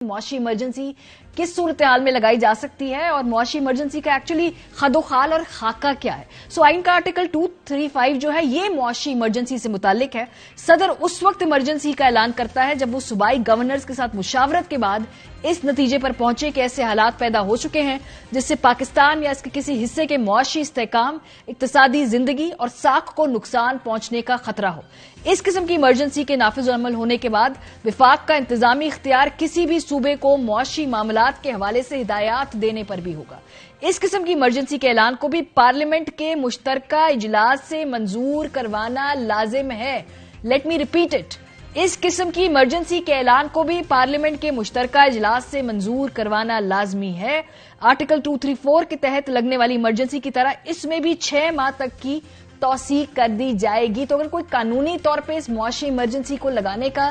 معاشی ایمرجنسی کس صورتحال میں لگائی جا سکتی ہے اور معاشی ایمرجنسی کا ایکچولی خد و خال اور خاکہ کیا ہے. آئین کا آرٹیکل 235 جو ہے یہ معاشی ایمرجنسی سے متعلق ہے. صدر اس وقت ایمرجنسی کا اعلان کرتا ہے جب وہ صوبائی گورنرز کے ساتھ مشاورت کے بعد اس نتیجے پر پہنچے کہ ایسے حالات پیدا ہو چکے ہیں جس سے پاکستان یا اس کے کسی حصے کے معاشی استحکام، اقتصادی زندگی اور ساکھ کو نقصان پہنچنے کا خطرہ ہو. اس قسم کی ایمرجنسی کے نافذ عمل ہونے کے بعد وفاق کا انتظامی اختیار کسی بھی صوبے کو معاشی معاملات کے حوالے سے ہدایات دینے پر بھی ہوگا. اس قسم کی ایمرجنسی کے اعلان کو بھی پارلیمنٹ کے مشترکہ اجلاس سے منظور کروانا لازم ہے. Let me repeat it. اس قسم کی ایمرجنسی کے اعلان کو بھی پارلیمنٹ کے مشترکہ اجلاس سے منظور کروانا لازمی ہے. آرٹیکل 234 کے تحت لگنے والی ایمرجنسی کی طرح اس میں بھی 6 ماہ تک کی توسیع کر دی جائے گی. تو اگر کوئی قانونی طور پہ اس معاشی ایمرجنسی کو لگانے کا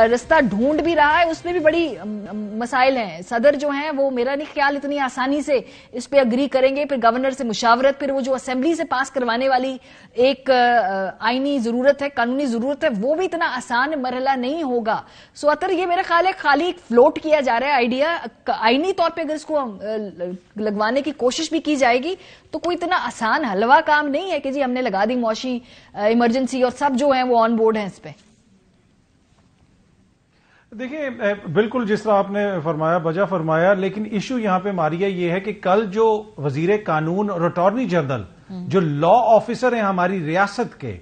رستہ ڈھونڈ بھی رہا ہے اس میں بھی بڑی مسائل ہیں. صدر جو ہیں وہ میرا نہیں خیال اتنی آسانی سے اس پہ اگری کریں گے. پھر گورنر سے مشاورت، پھر وہ جو اسمبلی سے پاس کروانے والی ایک آئینی ضرورت ہے، قانونی ضرورت ہے، وہ بھی اتنا آسان مرحلہ نہیں ہوگا. اطہر یہ میرا خیال ہے خالی فلوٹ کیا جا رہا ہے آئیڈیا. آئینی طور پہ اگر اس کو لگوانے کی کوشش بھی کی جائے گی تو کوئی اتنا آسان حلوہ کام نہیں ہے کہ جی ہم نے لگا دی معاشی ایمرجنسی اور سب جو ہیں وہ آن بورڈ ہیں اس پہ. دیکھیں بالکل جس طرح آپ نے فرمایا بجا فرمایا، لیکن ایشو یہاں پہ ماریا یہ ہے کہ کل جو وزیر قانون اور اٹارنی جنرل جو لا آفیسر ہیں ہماری ریاست کے،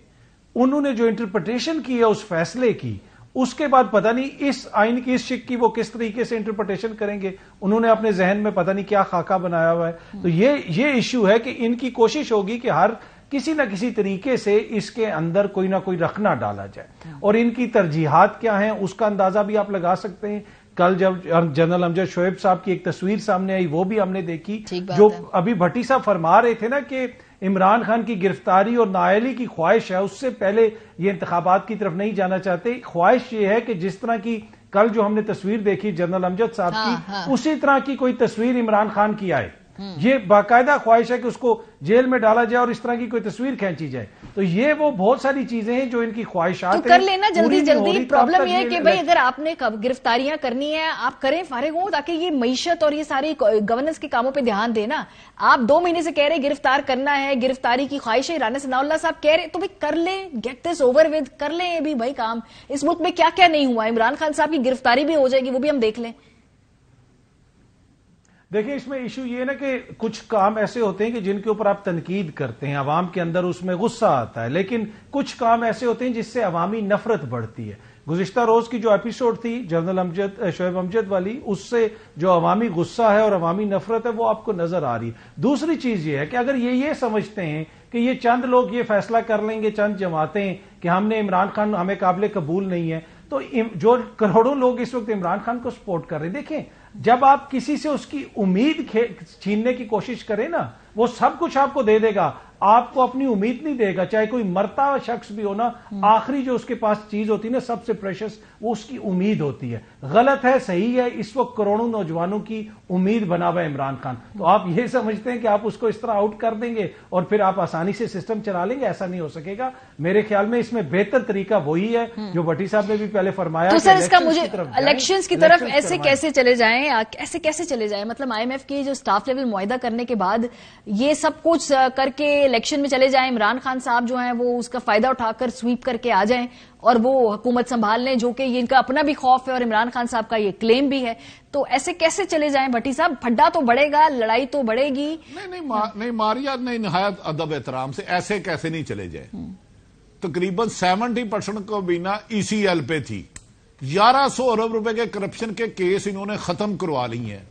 انہوں نے جو انٹرپریٹیشن کی ہے اس فیصلے کی، اس کے بعد پتہ نہیں اس آئین کی اس شک کی وہ کس طریقے سے انٹرپریٹیشن کریں گے. انہوں نے اپنے ذہن میں پتہ نہیں کیا خاکہ بنایا ہوا ہے. تو یہ ایشو ہے کہ ان کی کوشش ہوگی کہ ہر کسی نہ کسی طریقے سے اس کے اندر کوئی نہ کوئی رکھنا ڈالا جائے. اور ان کی ترجیحات کیا ہیں اس کا اندازہ بھی آپ لگا سکتے ہیں. کل جب جنرل امجد شعیب صاحب کی ایک تصویر سامنے آئی وہ بھی ہم نے دیکھی، جو ابھی بھٹی صاحب فرما رہے تھے نا کہ عمران خان کی گرفتاری اور نااہلی کی خواہش ہے، اس سے پہلے یہ انتخابات کی طرف نہیں جانا چاہتے. خواہش یہ ہے کہ جس طرح کی کل جو ہم نے تصویر دیکھی جنرل امجد صاحب کی، اسی طرح کی کوئی تصویر عمران خان کی آئے. یہ باقاعدہ خواہش ہے کہ اس کو جیل میں ڈالا جائے اور اس طرح کی کوئی تصویر کھینچی جائے. تو یہ وہ بہت ساری چیزیں ہیں جو ان کی خواہشات ہیں. تو کر لینا جلدی جلدی. پرابلم یہ ہے کہ بھئی اگر آپ نے گرفتاریاں کرنی ہیں آپ کریں، فارغ ہوں، تاکہ یہ معیشت اور یہ ساری گورننس کے کاموں پہ دھیان دینا. آپ 2 مہینے سے کہہ رہے گرفتار کرنا ہے، گرفتاری کی خواہش ہے. رانا ثناء اللہ صاحب کہہ رہے تو بھئی کر لیں، گیٹ دس اوور ود، کر لیں یہ بھی بھائی کام. اس ملک میں کیا کیا نہیں ہوا. عمران خان صاحب کی گرفتاری بھی ہو جائے گی، وہ بھی ہم دیکھ لیں. دیکھیں اس میں ایشو یہ ہے نا کہ کچھ کام ایسے ہوتے ہیں کہ جن کے اوپر آپ تنقید کرتے ہیں، عوام کے اندر اس میں غصہ آتا ہے، لیکن کچھ کام ایسے ہوتے ہیں جس سے عوامی نفرت بڑھتی ہے. گزشتہ روز کی جو ایپیسوڈ تھی جنرل شعیب امجد والی، اس سے جو عوامی غصہ ہے اور عوامی نفرت ہے وہ آپ کو نظر آ رہی ہے. دوسری چیز یہ ہے کہ اگر یہ سمجھتے ہیں کہ یہ چند لوگ یہ فیصلہ کر لیں گے، چند جماعتیں، کہ ہم نے عمران خان ہمیں قابل قبول نہیں ہے، تو جو کروڑوں لوگ اس وقت عمران خان کو سپورٹ کر رہے ہیں، دیکھیں جب آپ کسی سے اس کی امید چھیننے کی کوشش کریں نا، وہ سب کچھ آپ کو دے دے گا، آپ کو اپنی امید نہیں دے گا. چاہے کوئی مرتا ہوا شخص بھی ہو نا، آخری جو اس کے پاس چیز ہوتی ہے نا سب سے پریشس، وہ اس کی امید ہوتی ہے. غلط ہے صحیح ہے، اس وقت کروڑوں نوجوانوں کی امید بنا ہوا ہے عمران خان. تو آپ یہ سمجھتے ہیں کہ آپ اس کو اس طرح آؤٹ کر دیں گے اور پھر آپ آسانی سے سسٹم چلا لیں گے؟ ایسا نہیں ہو سکے گا. میرے خیال میں اس میں بہتر طریقہ وہی ہے جو بھٹی صاحب نے بھی پہلے فرمایا. تو سر اس کا مجھے الیکشنز کی طرف ایسے کیسے چلے جائیں، ایسے کیسے چلے جائیں؟ مطلب آئی ایم ایف کی جو سٹاف لیول معاہدہ کرنے کے بعد یہ سب کچھ کر کے الیکشن میں چلے جائیں، عمران خان صاحب جو ہیں وہ اس کا فائدہ اٹھا کر سویپ کر کے آ جائیں اور وہ حکومت سنبھال لیں، جو کہ یہ ان کا اپنا بھی خوف ہے اور عمران خان صاحب کا یہ کلیم بھی ہے. تو ایسے کیسے چلے جائیں بھٹی صاحب؟ پھڈا تو بڑھے گا، لڑائی تو بڑھے گی. نہیں ماریا نے نہایت ادب احترام سے ایسے کیسے نہیں چلے جائیں. تقریباً 70% کابینہ ای سی ایل پہ تھی. 1100 ارب روپے کے کرپشن کے کیس انہوں نے ختم کروا لی ہیں.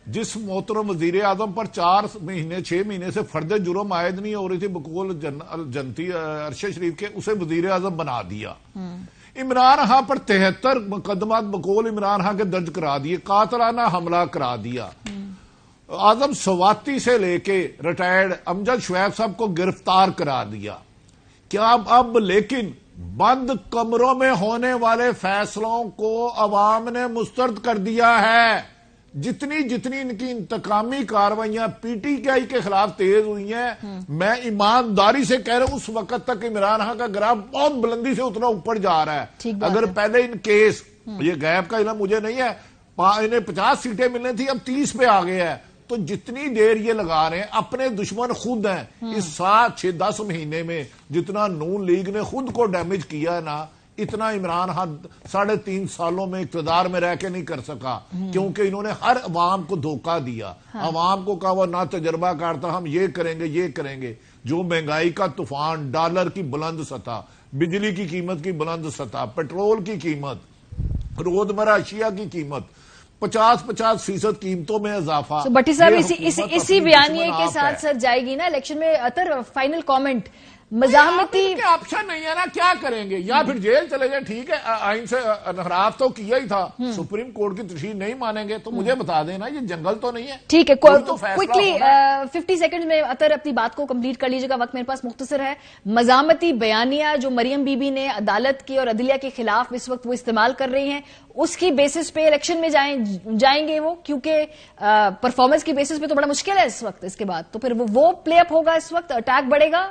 جس محترم وزیر اعظم پر 6 مہینے سے فرد جرم عائد نہیں ہو رہی تھی بقول جنتی ارشد شریف کے، اسے وزیر اعظم بنا دیا. عمران خان پر 73 مقدمات بقول عمران خان کے درج کرا دیے، قاتلانہ حملہ کرا دیا. اعظم سواتی سے لے کے ریٹائرڈ امجد شعیب صاحب کو گرفتار کرا دیا. کیا اب لیکن بند کمروں میں ہونے والے فیصلوں کو عوام نے مسترد کر دیا ہے. جتنی ان کی انتقامی کاروائیاں پی ٹی آئی کے خلاف تیز ہوئی ہیں، میں ایمانداری سے کہہ رہا ہوں اس وقت تک عمران خان کا گراف بہت بلندی سے اتنا اوپر جا رہا ہے. اگر پہلے ان کیس، یہ غیب کا علم مجھے نہیں ہے، انہیں 50 سیٹیں ملنے تھی، اب 30 پہ آ گیا ہے. تو جتنی دیر یہ لگا رہے ہیں، اپنے دشمن خود ہیں. اس 7-10 مہینے میں جتنا نون لیگ نے خود کو ڈیمیج کیا ہے نا، اتنا عمران خان 3.5 سالوں میں اقتدار میں رہ کے نہیں کر سکا، کیونکہ انہوں نے ہر عوام کو دھوکہ دیا. عوام کو کہا وہ نہ تجربہ کارتا، ہم یہ کریں گے یہ کریں گے. جو مہنگائی کا طوفان، ڈالر کی بلند سطح، بجلی کی قیمت کی بلند سطح، پیٹرول کی قیمت، روزمرہ اشیاء کی قیمت، 50% قیمتوں میں اضافہ. بٹی صاحب اسی بیانیے کے ساتھ سر جائے گی نا الیکشن میں. اطہر فائنل کامنٹ، مزاحمتی آپشن نہیں ہے نا، کیا کریں گے؟ یا پھر جیل چلے جائیں، ٹھیک ہے آئین سے انحراف تو کیا ہی تھا، سپریم کورٹ کی تشریح نہیں مانیں گے تو مجھے بتا دینا، یہ جنگل تو نہیں ہے. ٹھیک ہے، کوئکلی 50 سیکنڈ میں اطہر اپنی بات کو کمپلیٹ کر لیجیے گا، وقت میرے پاس مختصر ہے. مزاحمتی بیانیہ جو مریم بی بی نے عدالت کی اور عدلیہ کے خلاف اس وقت وہ استعمال کر رہی ہیں، اس کی بیسس پہ الیکشن میں جائیں گے وہ؟ کیونکہ پرفارمنس کی بیسس پہ تو بڑا مشکل ہے اس وقت. اس کے بعد تو پھر وہ پلے اپ ہوگا، اس وقت اٹیک بڑھے گا.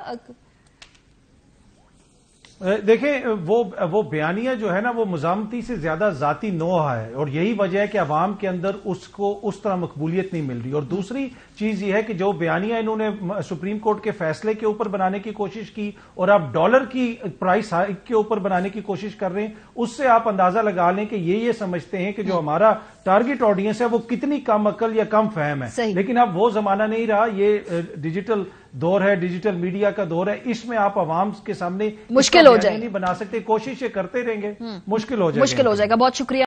دیکھیں وہ بیانیہ جو ہے نا، وہ مزاحمتی سے زیادہ ذاتی نوع ہے، اور یہی وجہ ہے کہ عوام کے اندر اس کو اس طرح مقبولیت نہیں مل رہی. اور دوسری چیز یہ ہے کہ جو بیانیہ انہوں نے سپریم کورٹ کے فیصلے کے اوپر بنانے کی کوشش کی، اور آپ ڈالر کی پرائس ہائیک کے اوپر بنانے کی کوشش کر رہے ہیں، اس سے آپ اندازہ لگا لیں کہ یہ سمجھتے ہیں کہ جو ہمارا ٹارگٹ آڈینس ہے وہ کتنی کم عقل یا کم فہم ہے. لیکن اب وہ زمانہ نہیں رہا، یہ ڈیجیٹل دور ہے، ڈیجیٹل میڈیا کا دور ہے. اس میں آپ عوام کے سامنے مشکل ہو جائے، نہیں بنا سکتے. کوششیں کرتے رہیں گے، مشکل ہو جائے گا. بہت شکریہ.